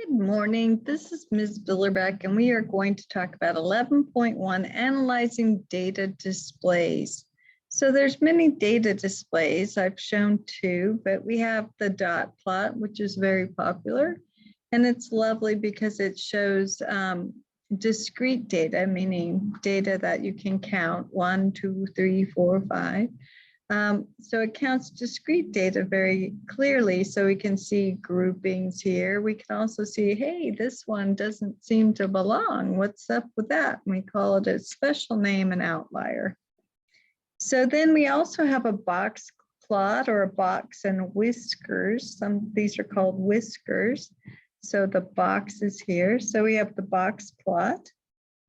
Good morning, this is Ms. Billerbeck, and we are going to talk about 11.1, analyzing data displays. So there's many data displays. I've shown two, but we have the dot plot, which is very popular. And it's lovely because it shows discrete data, meaning data that you can count 1, 2, 3, 4, 5. So it counts discrete data very clearly, so we can see groupings here. We can also see, hey, this one doesn't seem to belong. What's up with that? We call it a special name, an outlier. So then we also have a box plot or a box and whiskers. These are called whiskers. So the box is here. So we have the box plot.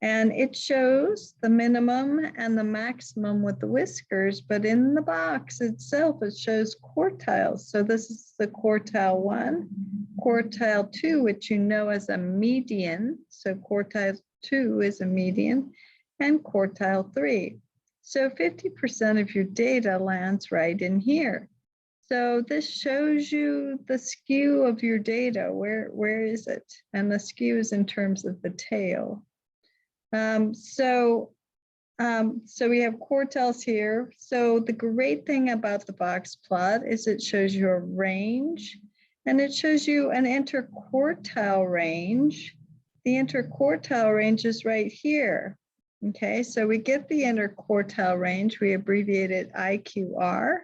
And it shows the minimum and the maximum with the whiskers, but in the box itself, it shows quartiles. So this is the quartile 1, quartile 2, which you know as a median. So quartile 2 is a median, and quartile 3. So 50% of your data lands right in here. So this shows you the skew of your data. Where is it? And the skew is in terms of the tail. So we have quartiles here. So the great thing about the box plot is it shows you a range, and it shows you an interquartile range. The interquartile range is right here. Okay, so we get the interquartile range. We abbreviate it IQR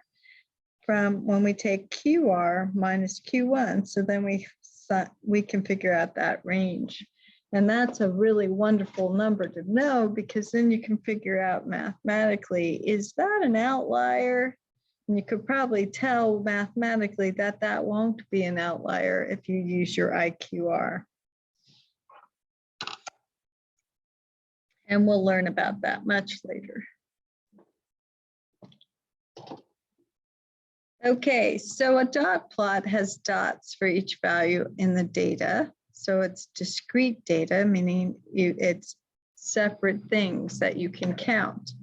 from when we take QR minus Q1. So then we can figure out that range. And that's a really wonderful number to know, because then you can figure out mathematically, is that an outlier? And you could probably tell mathematically that that won't be an outlier if you use your IQR. And we'll learn about that much later. Okay, so a dot plot has dots for each value in the data. So it's discrete data, meaning it's separate things that you can count.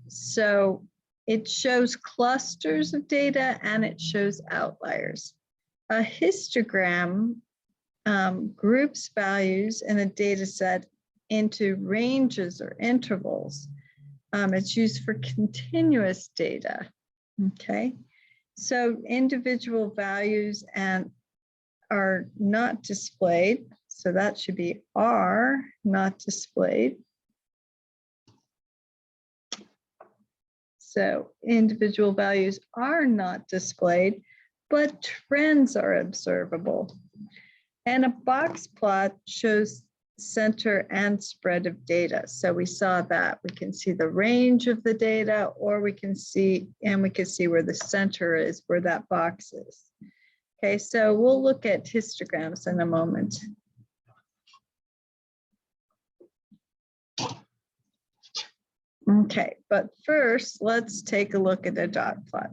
So it shows clusters of data and it shows outliers. A histogram groups values in a data set into ranges or intervals. It's used for continuous data. Okay, so individual values are not displayed. So that should be are not displayed. So individual values are not displayed, but trends are observable. And a box plot shows center and spread of data. So we saw that. We can see the range of the data, or we can see where the center is, where that box is. Okay, so we'll look at histograms in a moment. Okay, but first, let's take a look at a dot plot.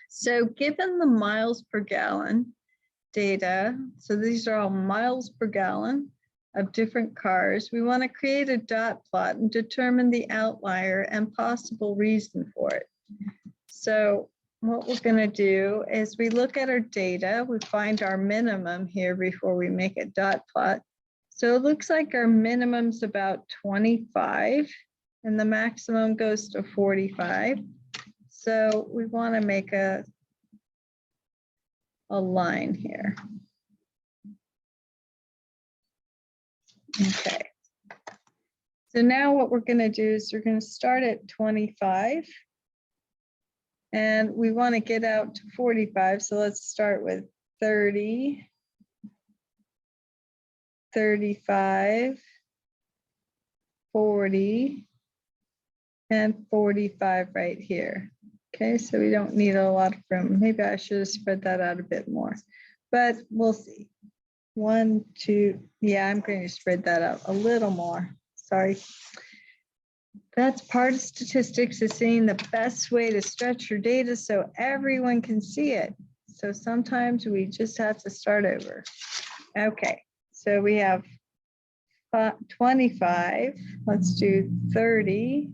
So given the miles per gallon data, so these are all miles per gallon of different cars, we want to create a dot plot and determine the outlier and possible reason for it. So what we're going to do is we look at our data, we find our minimum here before we make a dot plot. So it looks like our minimum's about 25 and the maximum goes to 45. So we want to make a line here. Okay. So now what we're going to do is we're going to start at 25. And we want to get out to 45. So let's start with 30, 35, 40, and 45 right here. Okay, so we don't need a lot of room. Maybe I should have spread that out a bit more, but we'll see. 1, 2, yeah, I'm going to spread that out a little more. Sorry. That's part of statistics, is seeing the best way to stretch your data so everyone can see it. So sometimes we just have to start over. Okay, so we have 25. Let's do 30,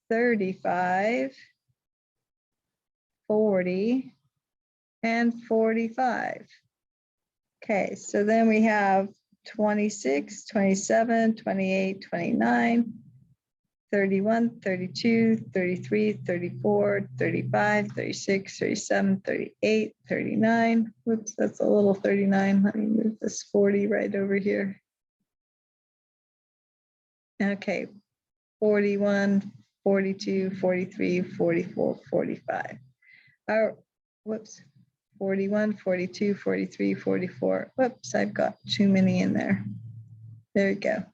35, 40, and 45. Okay, so then we have 26, 27, 28, 29, 31, 32, 33, 34, 35, 36, 37, 38, 39. Whoops, that's a little 39. Let me move this 40 right over here. Okay, 41, 42, 43, 44, 45. Whoops, 41, 42, 43, 44. Whoops, I've got too many in there. There we go.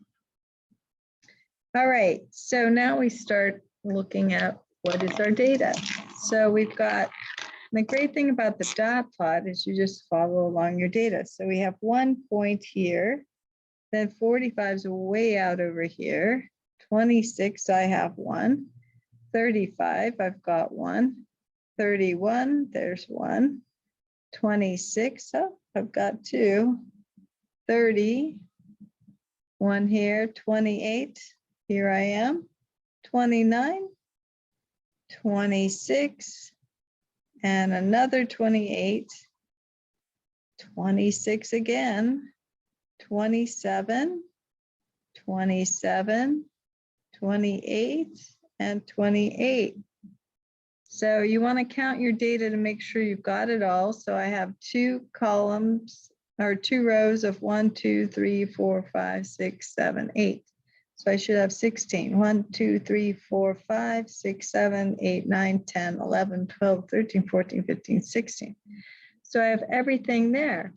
All right, so now we start looking at what is our data. So we've got, the great thing about the dot plot is you just follow along your data. So we have 1 point here, then 45 is way out over here. 26, I have 1. 35, I've got 1. 31, there's 1. 26, oh, I've got 2. 30, 1 here. 28, here I am. 29, 26, and another 28. 26 again. 27, 27, 28, and 28. So you want to count your data to make sure you've got it all. So I have 2 columns or 2 rows of 1, 2, 3, 4, 5, 6, 7, 8. So I should have 16. 1, 2, 3, 4, 5, 6, 7, 8, 9, 10, 11, 12, 13, 14, 15, 16. So I have everything there.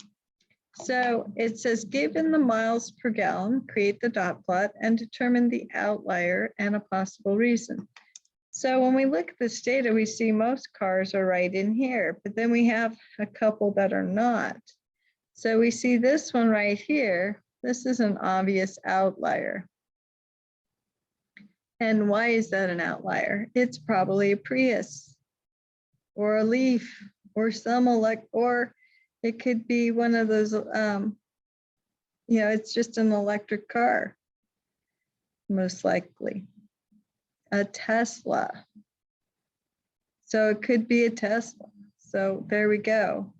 So it says, given the miles per gallon, create the dot plot and determine the outlier and a possible reason. So when we look at this data, we see most cars are right in here, but then we have a couple that are not. So we see this one right here. This is an obvious outlier. And why is that an outlier? It's probably a Prius or a Leaf or or it could be one of those, it's just an electric car, most likely. A Tesla. So it could be a Tesla. So there we go.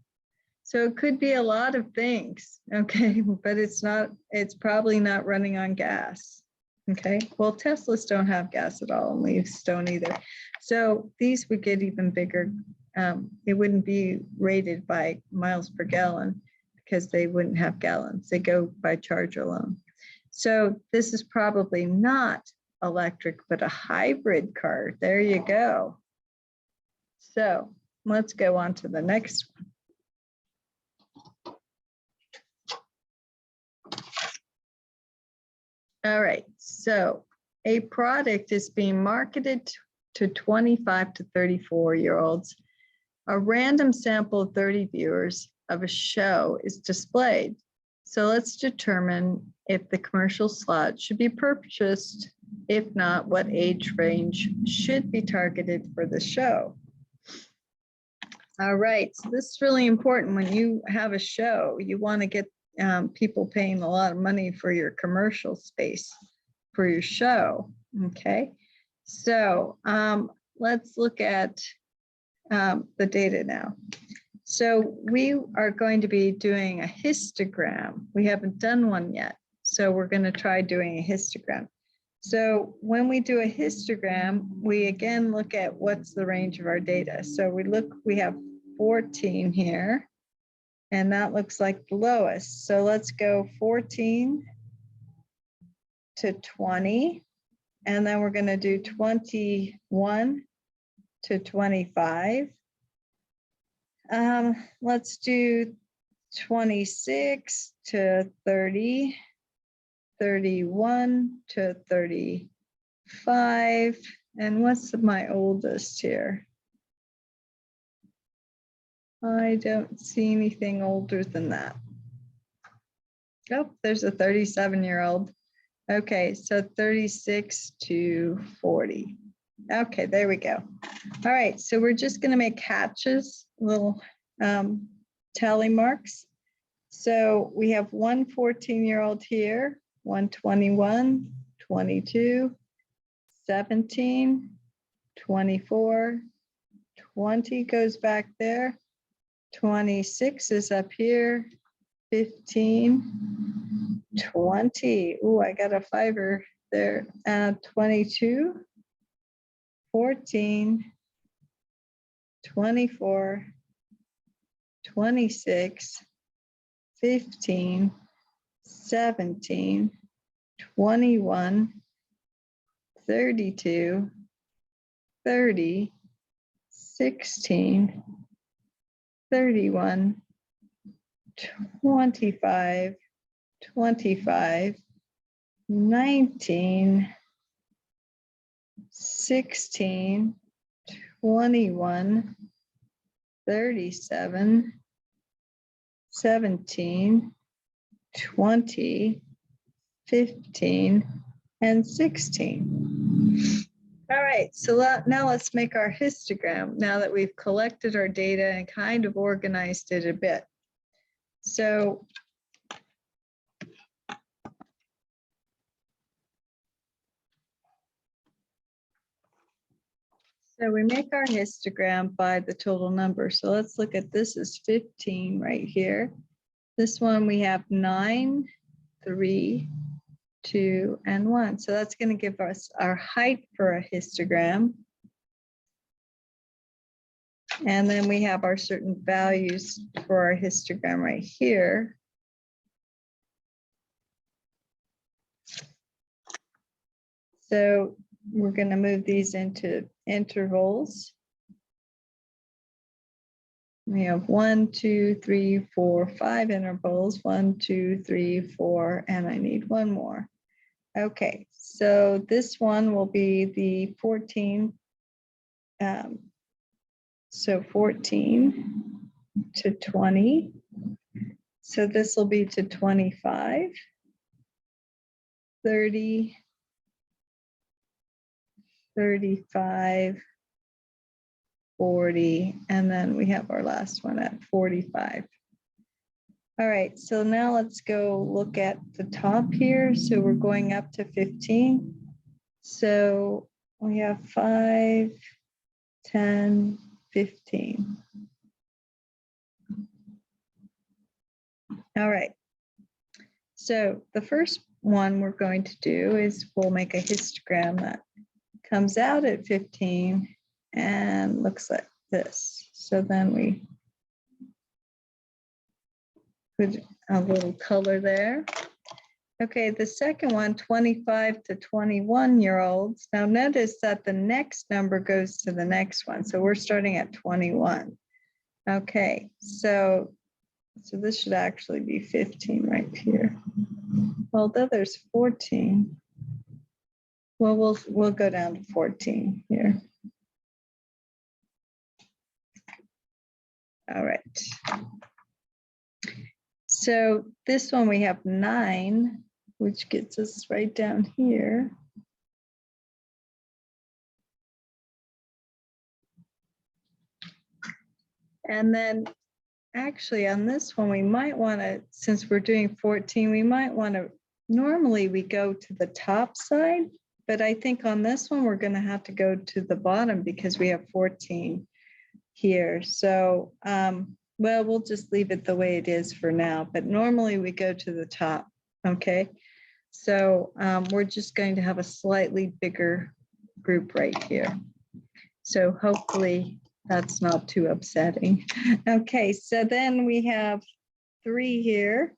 So it could be a lot of things, okay? But it's probably not running on gas, okay? Well, Teslas don't have gas at all, and Leafs don't either. So these would get even bigger. It wouldn't be rated by miles per gallon because they wouldn't have gallons. They go by charge alone. So this is probably not electric, but a hybrid car. There you go. So let's go on to the next one. All right, so a product is being marketed to 25 to 34-year-olds. A random sample of 30 viewers of a show is displayed. So let's determine if the commercial slot should be purchased. If not, what age range should be targeted for the show? All right, so this is really important. When you have a show, you want to get people paying a lot of money for your commercial space for your show, okay? So let's look at the data now. So we are going to be doing a histogram. We haven't done one yet, so we're going to try doing a histogram. So when we do a histogram, we again look at what's the range of our data. So we have 14 here, and that looks like the lowest. So let's go 14 to 20, and then we're going to do 21 to 25. Let's do 26 to 30, 31 to 35. And what's my oldest here? I don't see anything older than that. Oh, there's a 37-year-old. Okay, so 36 to 40. Okay, there we go. All right, so we're just going to make hatches, little tally marks. So we have one 14-year-old here, one 21, 22, 17, 24, 20 goes back there, 26 is up here, 15, 20. Ooh, I got a fiver there. 22, 14, 24, 26, 15, 17, 21, 32, 30, 16, 31, 25, 25, 19, 16, 21, 37, 17, 20, 15, and 16. All right, so now let's make our histogram now that we've collected our data and kind of organized it a bit. So we make our histogram by the total number. So let's look at this is 15 right here. This one we have 9, 3, 2, and 1. So that's going to give us our height for a histogram. And then we have our certain values for our histogram right here. So we're going to move these into intervals. We have 1, 2, 3, 4, 5 intervals. 1, 2, 3, 4, and I need one more. Okay, so this one will be the 14. So 14 to 20. So this will be to 25, 30, 35, 40, and then we have our last one at 45. All right, so now let's go look at the top here. So we're going up to 15. So we have 5, 10, 15. All right. So the first one we're going to do is we'll make a histogram that comes out at 15 and looks like this. So then we put a little color there. Okay, the second one, 25 to 21-year-olds. Now notice that the next number goes to the next one. So we're starting at 21. Okay, so this should actually be 15 right here. Although there's 14. Well, we'll go down to 14 here. All right. So this one we have 9, which gets us right down here. And then actually on this one, we might want to, since we're doing 14, we might want to, normally we go to the top side, but I think on this one, we're going to have to go to the bottom because we have 14 here. So, well, we'll just leave it the way it is for now, but normally we go to the top, okay? So we're just going to have a slightly bigger group right here. So hopefully that's not too upsetting. Okay, so then we have 3 here.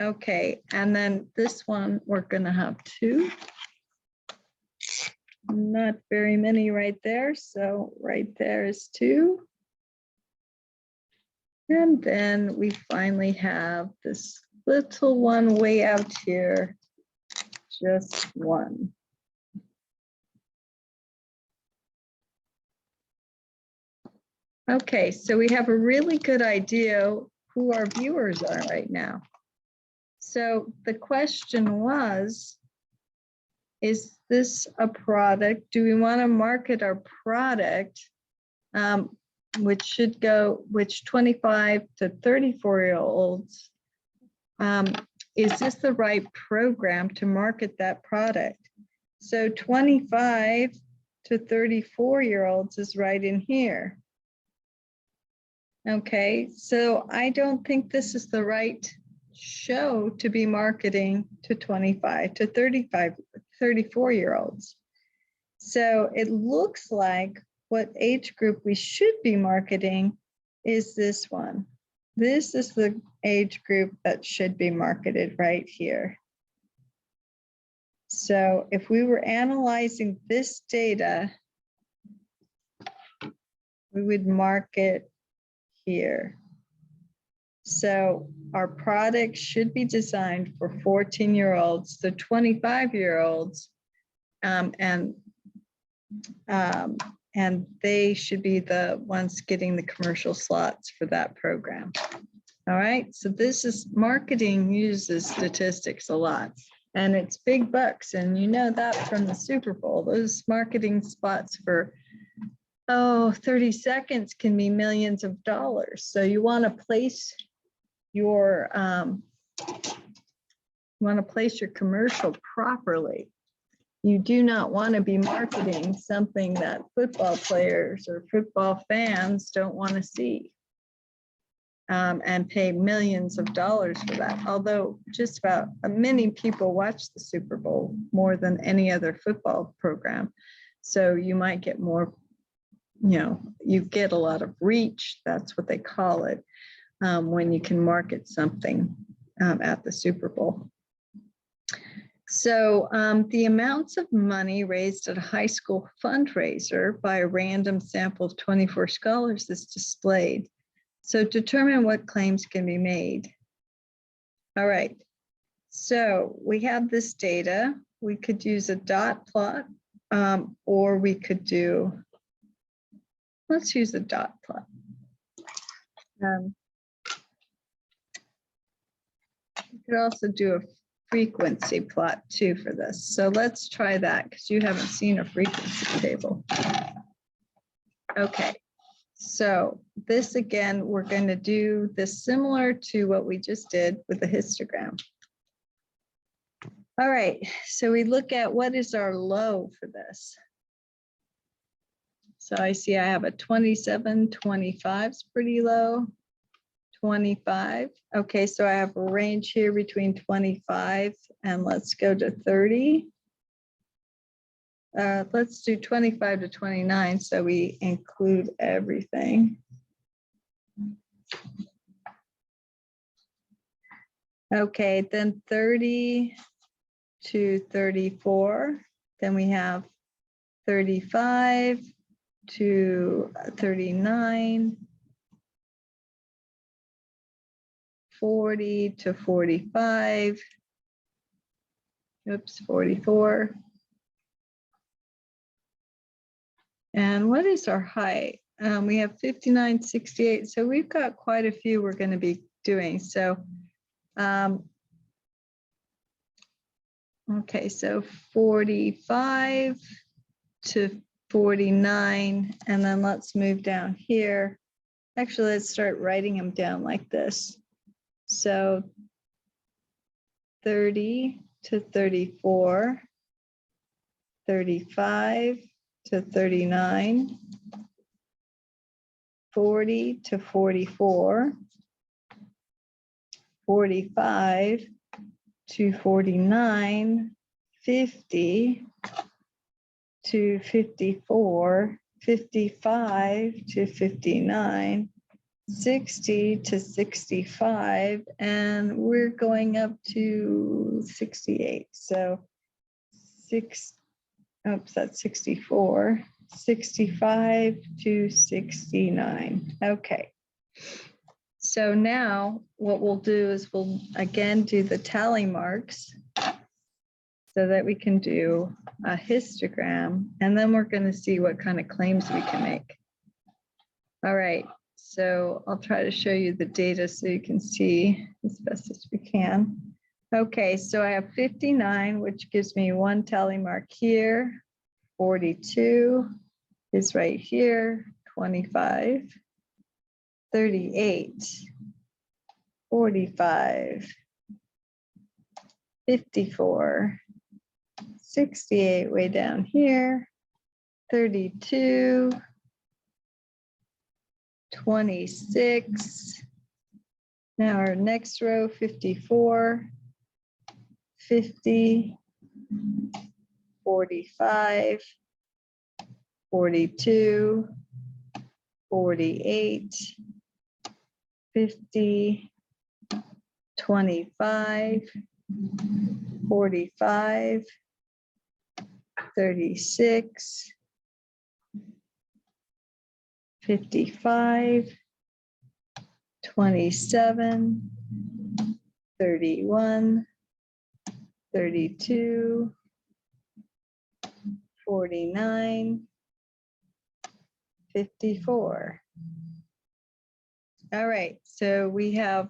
Okay, and then this one, we're gonna have 2. Not very many right there, so right there is 2. And then we finally have this little one way out here, just 1. Okay, so we have a really good idea who our viewers are right now. So the question was, is this a product? Do we want to market our product, which 25 to 34-year-olds, is this the right program to market that product? So 25 to 34-year-olds is right in here. Okay, so I don't think this is the right show to be marketing to 25 to 35, 34-year-olds. So it looks like what age group we should be marketing is this one. This is the age group that should be marketed right here. So if we were analyzing this data, we would market here. So our product should be designed for 14-year-olds, the 25-year-olds, and they should be the ones getting the commercial slots for that program. All right, so this is marketing uses statistics a lot, and it's big bucks, and you know that from the Super Bowl. Those marketing spots for 30 seconds can be millions of dollars. So you want to place your commercial properly. You do not want to be marketing something that football players or football fans don't want to see, and pay millions of dollars for that. Although just about many people watch the Super Bowl more than any other football program. So you might get more, you get a lot of reach. That's what they call it, when you can market something at the Super Bowl. So the amounts of money raised at a high school fundraiser by a random sample of 24 scholars is displayed. So determine what claims can be made. All right, so we have this data. We could use a dot plot, or we could do, let's use a dot plot. You could also do a frequency plot too for this. So let's try that because you haven't seen a frequency table. Okay, so this again, we're going to do this similar to what we just did with the histogram. All right, so we look at what is our low for this. So I see I have a 27, 25 is pretty low. 25. Okay, so I have a range here between 25 and let's go to 30. Let's do 25 to 29 so we include everything. Okay, then 30 to 34. Then we have 35 to 39. 40 to 45. Oops, 44. And what is our height? We have 59, 68. So we've got quite a few we're going to be doing. So, okay, so 45 to 49. And then let's move down here. Actually, let's start writing them down like this. So 30 to 34, 35 to 39, 40 to 44, 45 to 49, 50 to 54, 55 to 59, 60 to 65, and we're going up to 68. So that's 64, 65 to 69. Okay. So now what we'll do is we'll again do the tally marks so that we can do a histogram, and then we're going to see what kind of claims we can make. All right. So I'll try to show you the data so you can see as best as we can. Okay, so I have 59, which gives me one tally mark here. 42 is right here. 25, 38, 45, 54, 68 way down here. 32, 26. Now our next row, 54, 50, 45, 42, 48, 50, 25, 45, 36, 55, 27, 31, 32, 49, 54. All right, so we have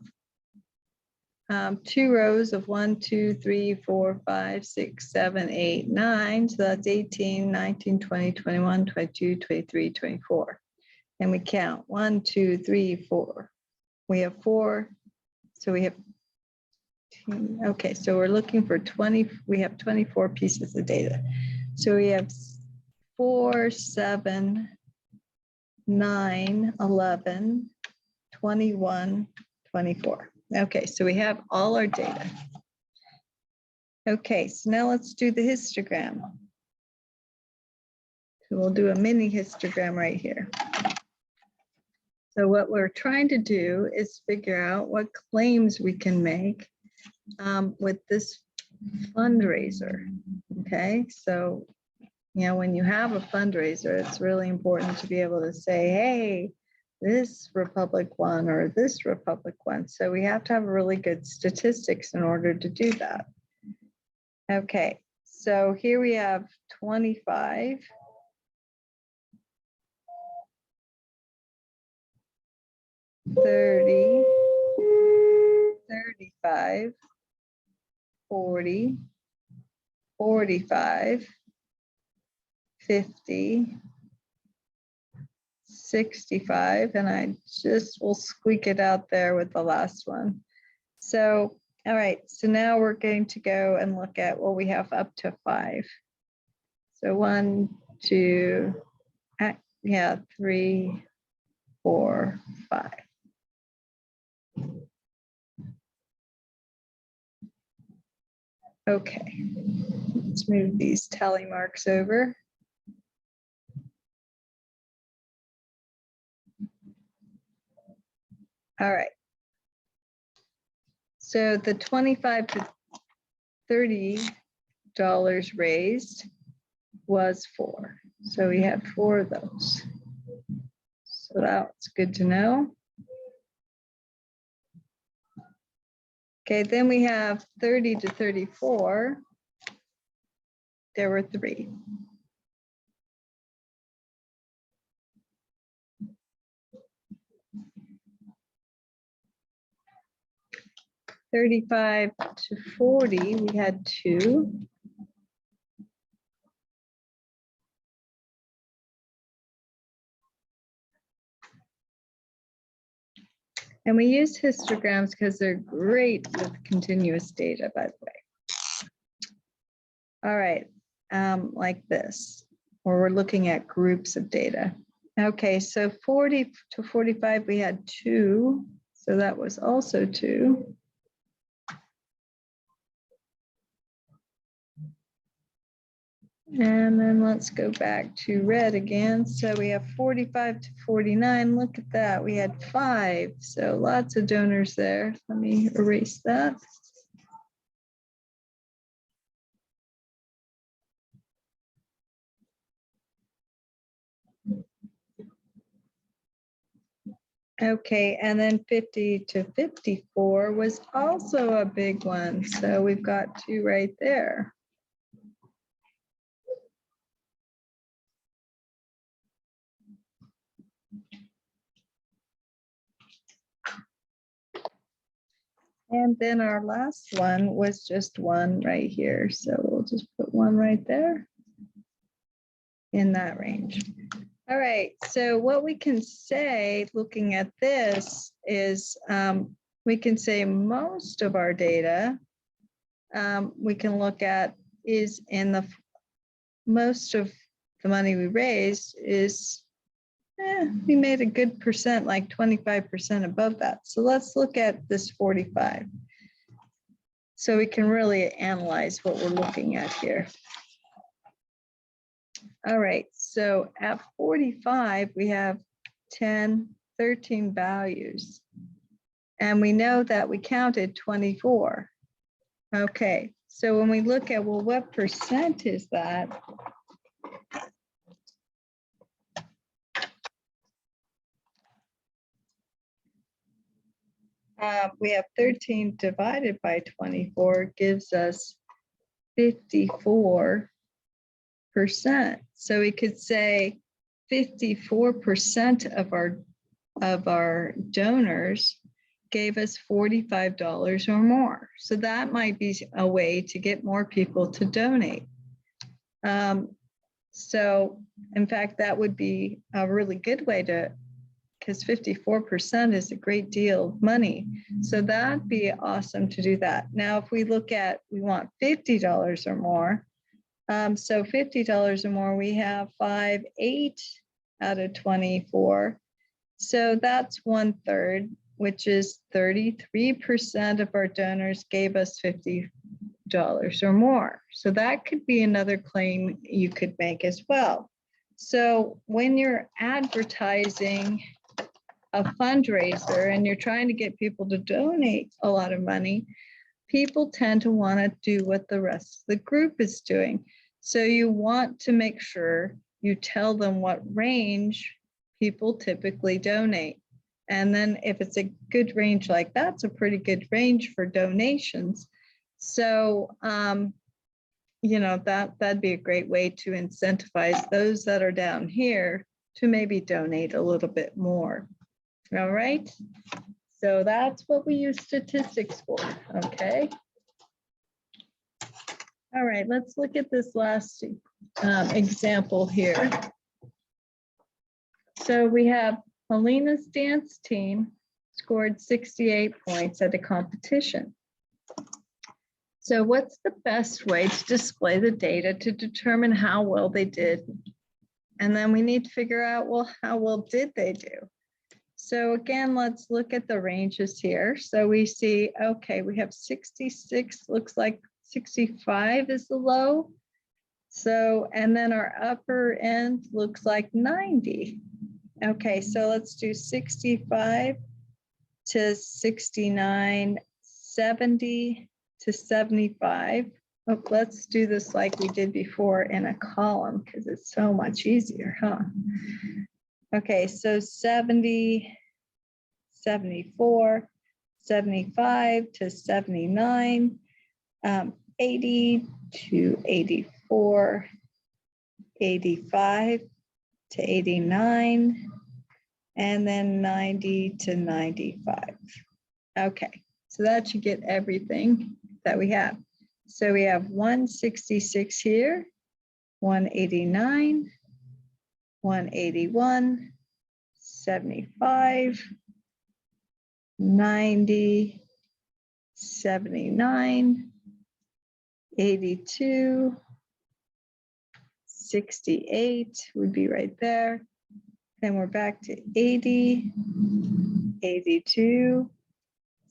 2 rows of 1, 2, 3, 4, 5, 6, 7, 8, 9. So that's 18, 19, 20, 21, 22, 23, 24. And we count 1, 2, 3, 4. We have 4. So we have, okay, so we're looking for 20. We have 24 pieces of data. So we have 4, 7, 9, 11, 21, 24. Okay, so we have all our data. Okay, so now let's do the histogram. So we'll do a mini histogram right here. So what we're trying to do is figure out what claims we can make with this fundraiser. Okay, so when you have a fundraiser, it's really important to be able to say, hey, this Republic won or this Republic won. So we have to have really good statistics in order to do that. Okay, so here we have 25. 30, 35, 40, 45, 50, 65, and I just will squeak it out there with the last one. So, all right, so now we're going to go and look at, well, we have up to 5. So 1, 2, 3, 4, 5. Okay, let's move these tally marks over. All right. So the $25 to $30 raised was 4. So we had 4 of those. So that's good to know. Okay, then we have 30 to 34. There were 3. $35 to $40, we had 2. And we use histograms because they're great with continuous data, by the way. All right, like this, where we're looking at groups of data. Okay, so 40 to 45, we had 2. So that was also 2. And then let's go back to red again. So we have 45 to 49. Look at that. We had 5. So lots of donors there. Let me erase that. Okay, and then 50 to 54 was also a big one. So we've got 2 right there. And then our last one was just 1 right here. So we'll just put 1 right there in that range. All right, so what we can say looking at this is we can say most of our data we can look at is in the most of the money we raised is We made a good percent, like 25% above that. So let's look at this 45. So we can really analyze what we're looking at here. All right, so at 45, we have 10, 13 values. And we know that we counted 24. Okay, so when we look at, well, what percent is that? We have 13 divided by 24 gives us 54%. So we could say 54% of our donors gave us $45 or more. So that might be a way to get more people to donate. So in fact, that would be a really good way to, because 54% is a great deal of money. So that'd be awesome to do that. Now, if we look at, we want $50 or more. So $50 or more, we have 8 out of 24. So that's 1/3, which is 33% of our donors gave us $50 or more. So that could be another claim you could make as well. So when you're advertising a fundraiser and you're trying to get people to donate a lot of money, people tend to want to do what the rest of the group is doing. So you want to make sure you tell them what range people typically donate. And then if it's a good range like that, it's a pretty good range for donations. So, you know, that'd be a great way to incentivize those that are down here to maybe donate a little bit more. All right. So that's what we use statistics for. Okay. All right, let's look at this last example here. So we have Helena's dance team scored 68 points at a competition. So what's the best way to display the data to determine how well they did? And then we need to figure out, well, how well did they do? So again, let's look at the ranges here. So we see, okay, we have 66, looks like 65 is the low. So, and then our upper end looks like 90. Okay, so let's do 65 to 69, 70 to 75. Oh, let's do this like we did before in a column because it's so much easier, huh? Okay, so 70, 74, 75 to 79, 80 to 84, 85 to 89, and then 90 to 95. Okay, so that should get everything that we have. So we have 166 here, 189, 181, 75, 90, 79, 82, 68 would be right there. Then we're back to 80, 82,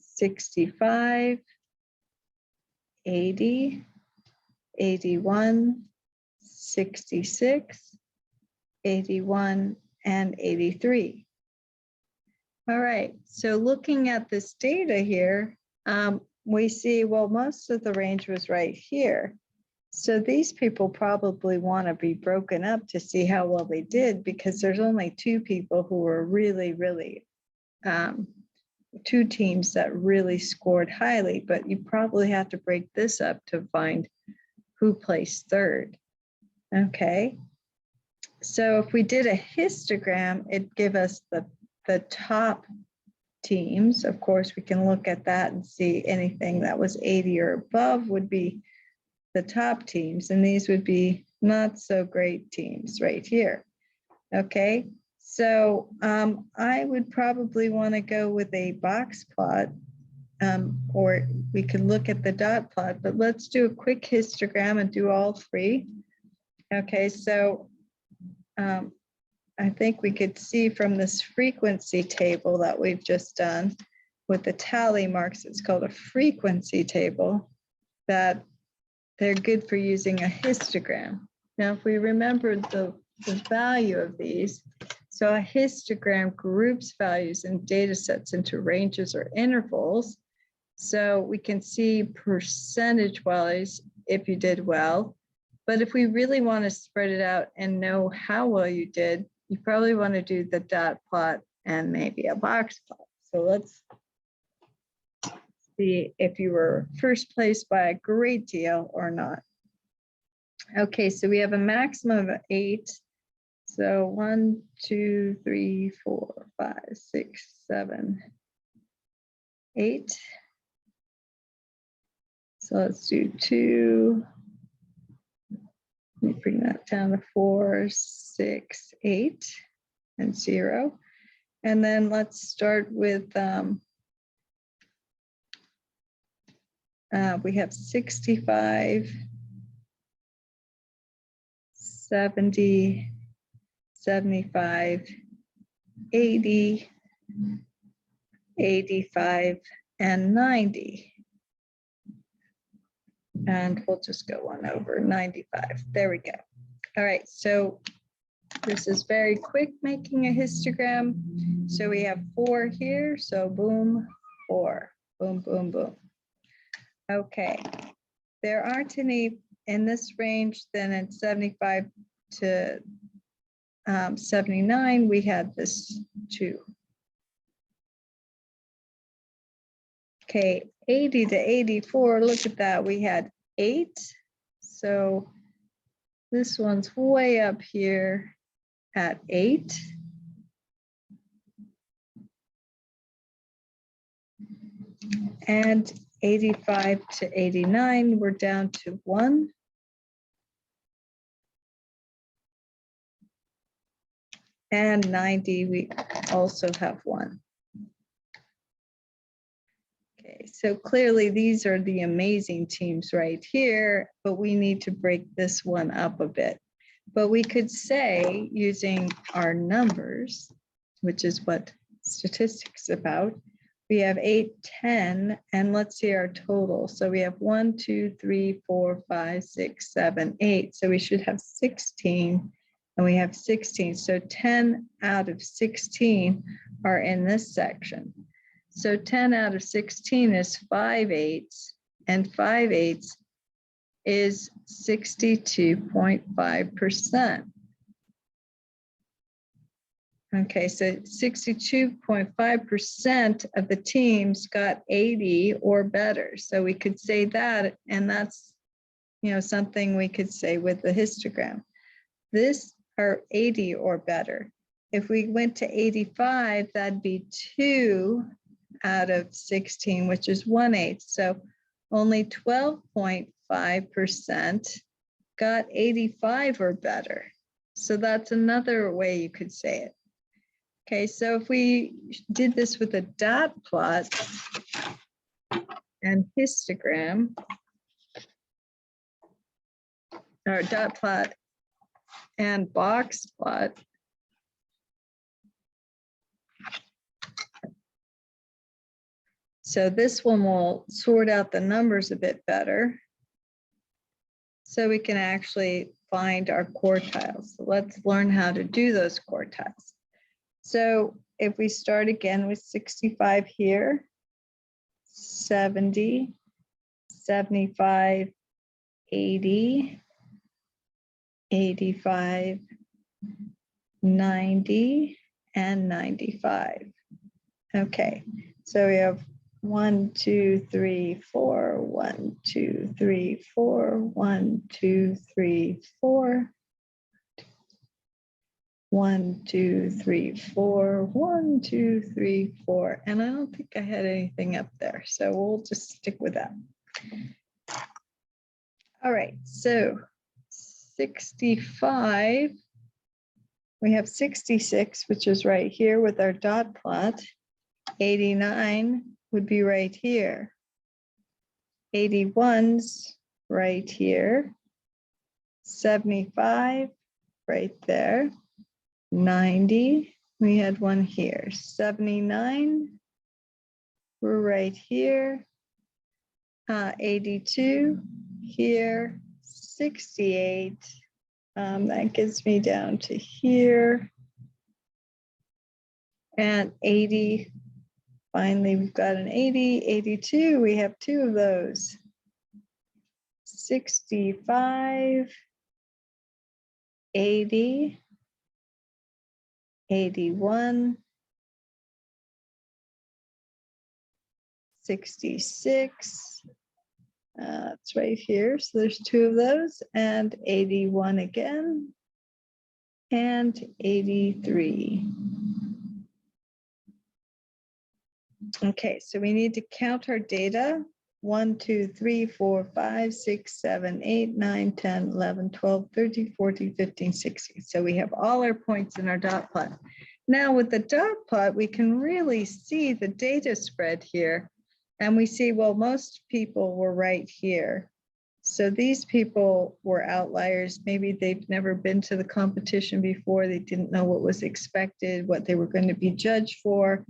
65, 80, 81, 66, 81, and 83. All right, so looking at this data here, we see, well, most of the range was right here. So these people probably want to be broken up to see how well they did, because there's only two people who were really, two teams that really scored highly, but you probably have to break this up to find who placed third. Okay. So if we did a histogram, it'd give us the top teams. Of course, we can look at that and see anything that was 80 or above would be the top teams, and these would be not so great teams right here. Okay, so I would probably want to go with a box plot, or we could look at the dot plot, but let's do a quick histogram and do all three. Okay, so I think we could see from this frequency table that we've just done with the tally marks, it's called a frequency table, that they're good for using a histogram. Now, if we remember the value of these, so a histogram groups values in data sets into ranges or intervals. So we can see percentage-wise if you did well. But if we really want to spread it out and know how well you did, you probably want to do the dot plot and maybe a box plot. So let's see if you were first place by a great deal or not. Okay, so we have a maximum of 8. So 1, 2, 3, 4, 5, 6, 7, 8. So let's do 2. Let me bring that down to 4, 6, 8, and 0. And then let's start with, we have 65, 70, 75, 80, 85, and 90. And we'll just go one over 95. There we go. All right, so this is very quick making a histogram. So we have 4 here. So boom, 4, boom, boom, boom. Okay, there aren't any in this range. Then in 75 to 79, we had this 2. Okay, 80 to 84, look at that, we had 8. So this one's way up here at 8. And 85 to 89, we're down to 1. And 90, we also have 1. Okay, so clearly these are the amazing teams right here, but we need to break this one up a bit. But we could say, using our numbers, which is what statistics is about, we have 8, 10, and let's see our total. So we have 1, 2, 3, 4, 5, 6, 7, 8. So we should have 16, and we have 16. So 10 out of 16 are in this section. So 10 out of 16 is 5/8, and 5/8 is 62.5%. Okay, so 62.5% of the teams got 80 or better. So we could say that, and that's, something we could say with the histogram. This are 80 or better. If we went to 85, that'd be 2 out of 16, which is 1/8. So only 12.5% got 85 or better. So that's another way you could say it. Okay, so if we did this with a dot plot and histogram, or dot plot and box plot, so this one will sort out the numbers a bit better, so we can actually find our quartiles. So let's learn how to do those quartiles. So if we start again with 65 here, 70, 75, 80, 85, 90, and 95. Okay, so we have 1, 2, 3, 4, 1, 2, 3, 4, 1, 2, 3, 4. 1, 2, 3, 4, 1, 2, 3, 4. And I don't think I had anything up there, so we'll just stick with that. All right, so 65, we have 66, which is right here with our dot plot. 89 would be right here. 81's right here. 75 right there. 90, we had one here. 79, we're right here. 82 here. 68, that gets me down to here. And 80, finally we've got an 80, 82, we have two of those. 65, 80, 81, 66, it's right here, so there's two of those, and 81 again, and 83. Okay, so we need to count our data. 1, 2, 3, 4, 5, 6, 7, 8, 9, 10, 11, 12, 13, 14, 15, 16. So we have all our points in our dot plot. Now with the dot plot, we can really see the data spread here. And we see, well, most people were right here. So these people were outliers. Maybe they've never been to the competition before. They didn't know what was expected, what they were going to be judged for.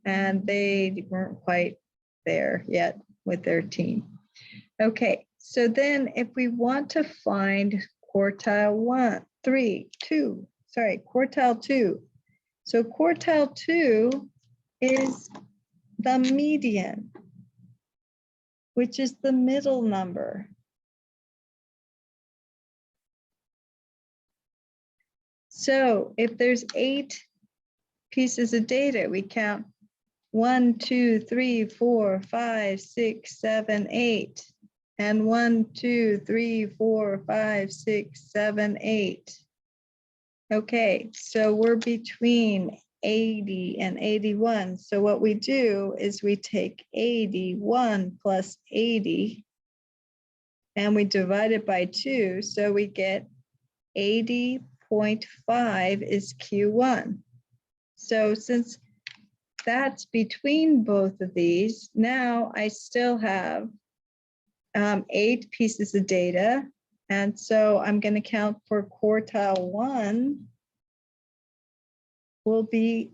And they weren't quite there yet with their team. Okay, so then if we want to find quartile 2. So quartile 2 is the median, which is the middle number. So if there's 8 pieces of data, we count 1, 2, 3, 4, 5, 6, 7, 8, and 1, 2, 3, 4, 5, 6, 7, 8. Okay, so we're between 80 and 81. So what we do is we take 81 plus 80 and we divide it by 2. So we get 80.5 is Q1. So since that's between both of these, now I still have 8 pieces of data. And so I'm going to count for quartile 1 will be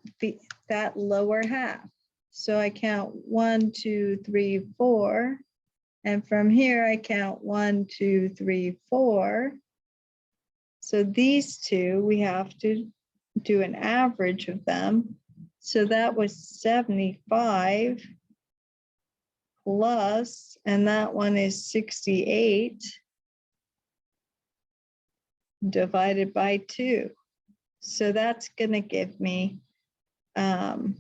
that lower half. So I count 1, 2, 3, 4. And from here I count 1, 2, 3, 4. So these two, we have to do an average of them. So that was 75 plus, and that one is 68 divided by 2. So that's going to give me, so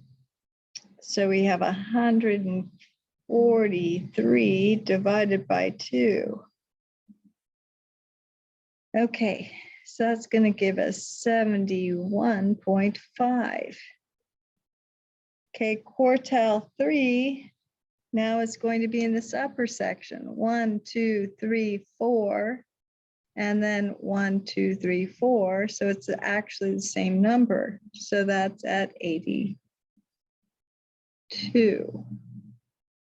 we have 143 divided by 2. Okay, so that's going to give us 71.5. Okay, quartile 3 now is going to be in this upper section. 1, 2, 3, 4, and then 1, 2, 3, 4. So it's actually the same number. So that's at 82.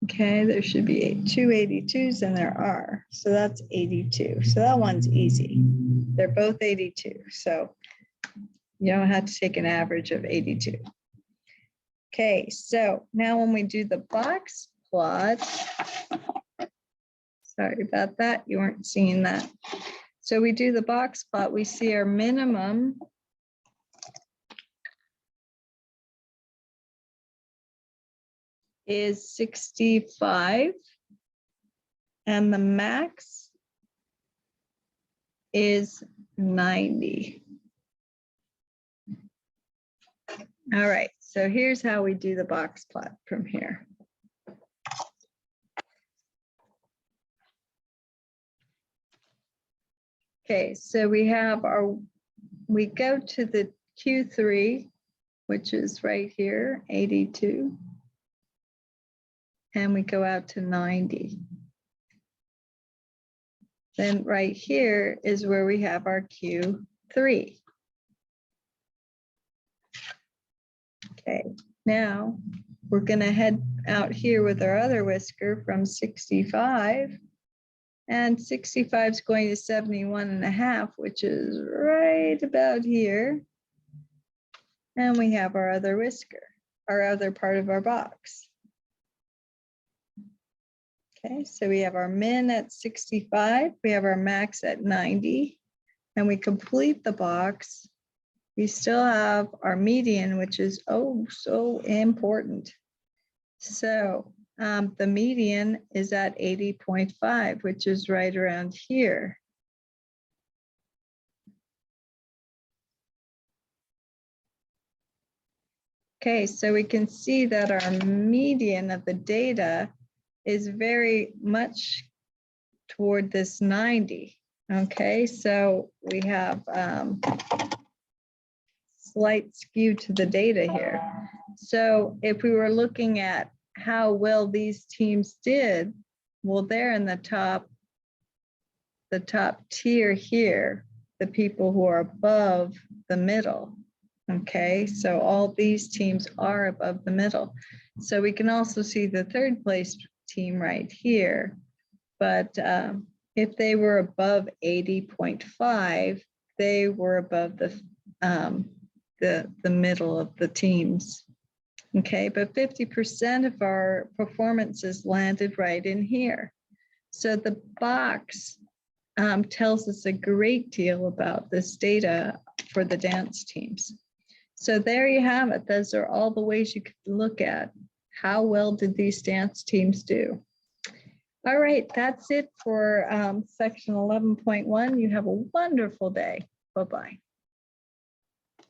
Okay, there should be 2 82s, and there are. So that's 82. So that one's easy. They're both 82. So you don't have to take an average of 82. Okay, so now when we do the box plot, sorry about that, you weren't seeing that. So we do the box plot, we see our minimum is 65 and the max is 90. All right, so here's how we do the box plot from here. Okay, so we have we go to the Q3, which is right here, 82. And we go out to 90. Then right here is where we have our Q3. Okay, now we're going to head out here with our other whisker from 65. And 65 is going to 71.5, which is right about here. And we have our other whisker, our other part of our box. Okay, so we have our min at 65, we have our max at 90, and we complete the box. We still have our median, which is oh so important. So the median is at 80.5, which is right around here. Okay, so we can see that our median of the data is very much toward this 90. Okay, so we have slight skew to the data here. So if we were looking at how well these teams did, well, they're in the top tier here, the people who are above the middle. Okay, so all these teams are above the middle. So we can also see the third place team right here. But if they were above 80.5, they were above the middle of the teams. Okay, but 50% of our performances landed right in here. So the box tells us a great deal about this data for the dance teams. So there you have it. Those are all the ways you could look at how well did these dance teams do. All right, that's it for section 11.1. You have a wonderful day. Bye-bye.